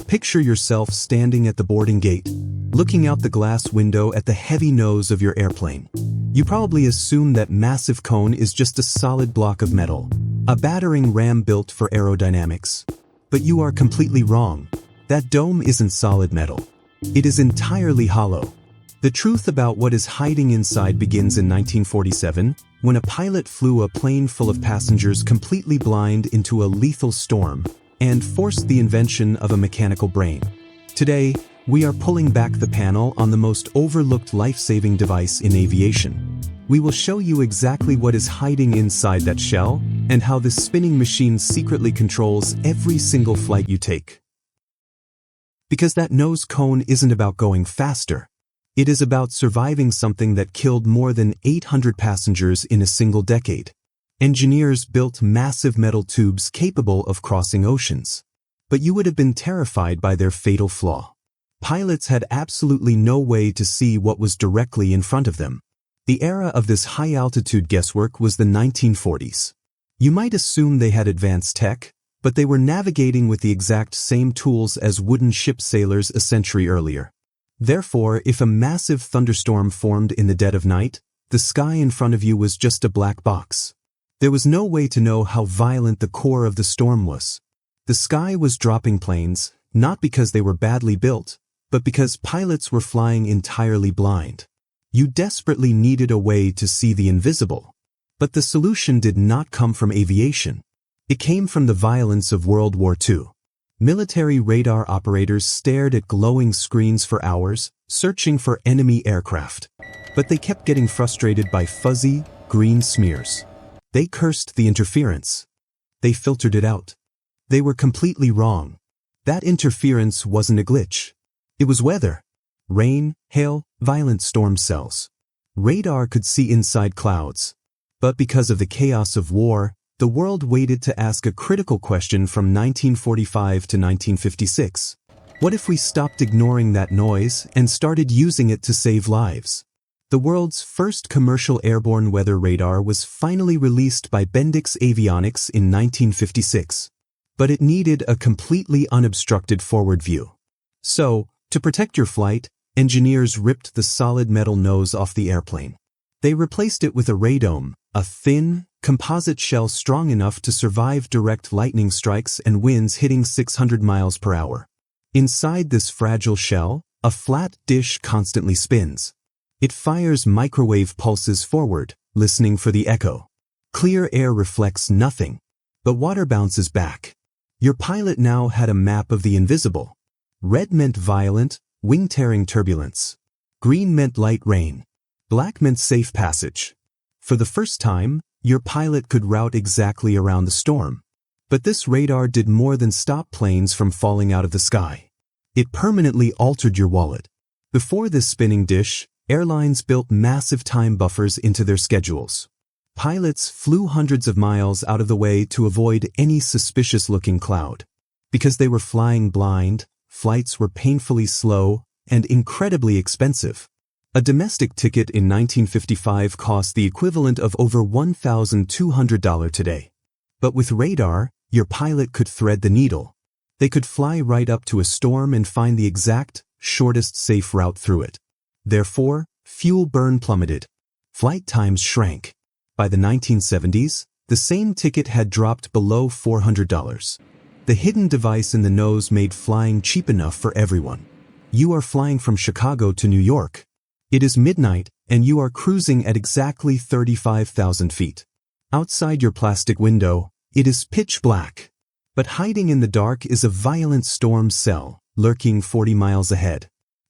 Picture yourself standing at the boarding gate, looking out the glass window at the heavy nose of your airplane. You probably assume that massive cone is just a solid block of metal, a battering ram built for aerodynamics. But you are completely wrong. That dome isn't solid metal. It is entirely hollow. The truth about what is hiding inside begins in 1947, when a pilot flew a plane full of passengers completely blind into a lethal storm and forced the invention of a mechanical brain. Today, we are pulling back the panel on the most overlooked life-saving device in aviation. We will show you exactly what is hiding inside that shell and how this spinning machine secretly controls every single flight you take. Because that nose cone isn't about going faster. It is about surviving something that killed more than 800 passengers in a single decade. Engineers built massive metal tubes capable of crossing oceans. But you would have been terrified by their fatal flaw. Pilots had absolutely no way to see what was directly in front of them. The era of this high-altitude guesswork was the 1940s. You might assume they had advanced tech, but they were navigating with the exact same tools as wooden ship sailors a century earlier. Therefore, if a massive thunderstorm formed in the dead of night, the sky in front of you was just a black box. There was no way to know how violent the core of the storm was. The sky was dropping planes, not because they were badly built, but because pilots were flying entirely blind. You desperately needed a way to see the invisible. But the solution did not come from aviation. It came from the violence of World War II. Military radar operators stared at glowing screens for hours, searching for enemy aircraft. But they kept getting frustrated by fuzzy, green smears. They cursed the interference. They filtered it out. They were completely wrong. That interference wasn't a glitch. It was weather. Rain, hail, violent storm cells. Radar could see inside clouds. But because of the chaos of war, the world waited to ask a critical question from 1945 to 1956. What if we stopped ignoring that noise and started using it to save lives? The world's first commercial airborne weather radar was finally released by Bendix Avionics in 1956. But it needed a completely unobstructed forward view. So, to protect your flight, engineers ripped the solid metal nose off the airplane. They replaced it with a radome, a thin, composite shell strong enough to survive direct lightning strikes and winds hitting 600 miles per hour. Inside this fragile shell, a flat dish constantly spins. It fires microwave pulses forward, listening for the echo. Clear air reflects nothing, but water bounces back. Your pilot now had a map of the invisible. Red meant violent, wing-tearing turbulence. Green meant light rain. Black meant safe passage. For the first time, your pilot could route exactly around the storm. But this radar did more than stop planes from falling out of the sky. It permanently altered your wallet. Before this spinning dish, airlines built massive time buffers into their schedules. Pilots flew hundreds of miles out of the way to avoid any suspicious-looking cloud. Because they were flying blind, flights were painfully slow and incredibly expensive. A domestic ticket in 1955 cost the equivalent of over $1,200 today. But with radar, your pilot could thread the needle. They could fly right up to a storm and find the exact, shortest safe route through it. Therefore, fuel burn plummeted. Flight times shrank. By the 1970s, the same ticket had dropped below $400. The hidden device in the nose made flying cheap enough for everyone. You are flying from Chicago to New York. It is midnight, and you are cruising at exactly 35,000 feet. Outside your plastic window, it is pitch black. But hiding in the dark is a violent storm cell, lurking 40 miles ahead.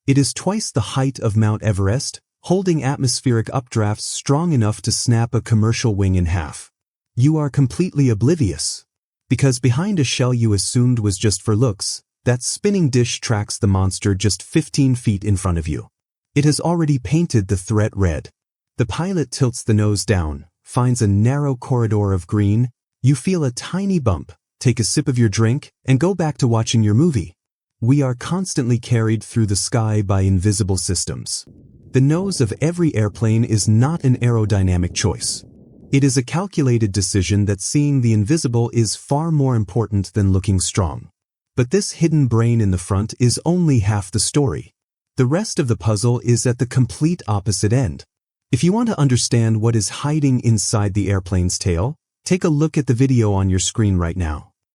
It is twice the height of Mount Everest, holding atmospheric updrafts strong enough to snap a commercial wing in half. You are completely oblivious. Because behind a shell you assumed was just for looks, that spinning dish tracks the monster just 15 feet in front of you. It has already painted the threat red. The pilot tilts the nose down, finds a narrow corridor of green. You feel a tiny bump, take a sip of your drink, and go back to watching your movie. We are constantly carried through the sky by invisible systems. The nose of every airplane is not an aerodynamic choice. It is a calculated decision that seeing the invisible is far more important than looking strong. But this hidden brain in the front is only half the story. The rest of the puzzle is at the complete opposite end. If you want to understand what is hiding inside the airplane's tail, take a look at the video on your screen right now.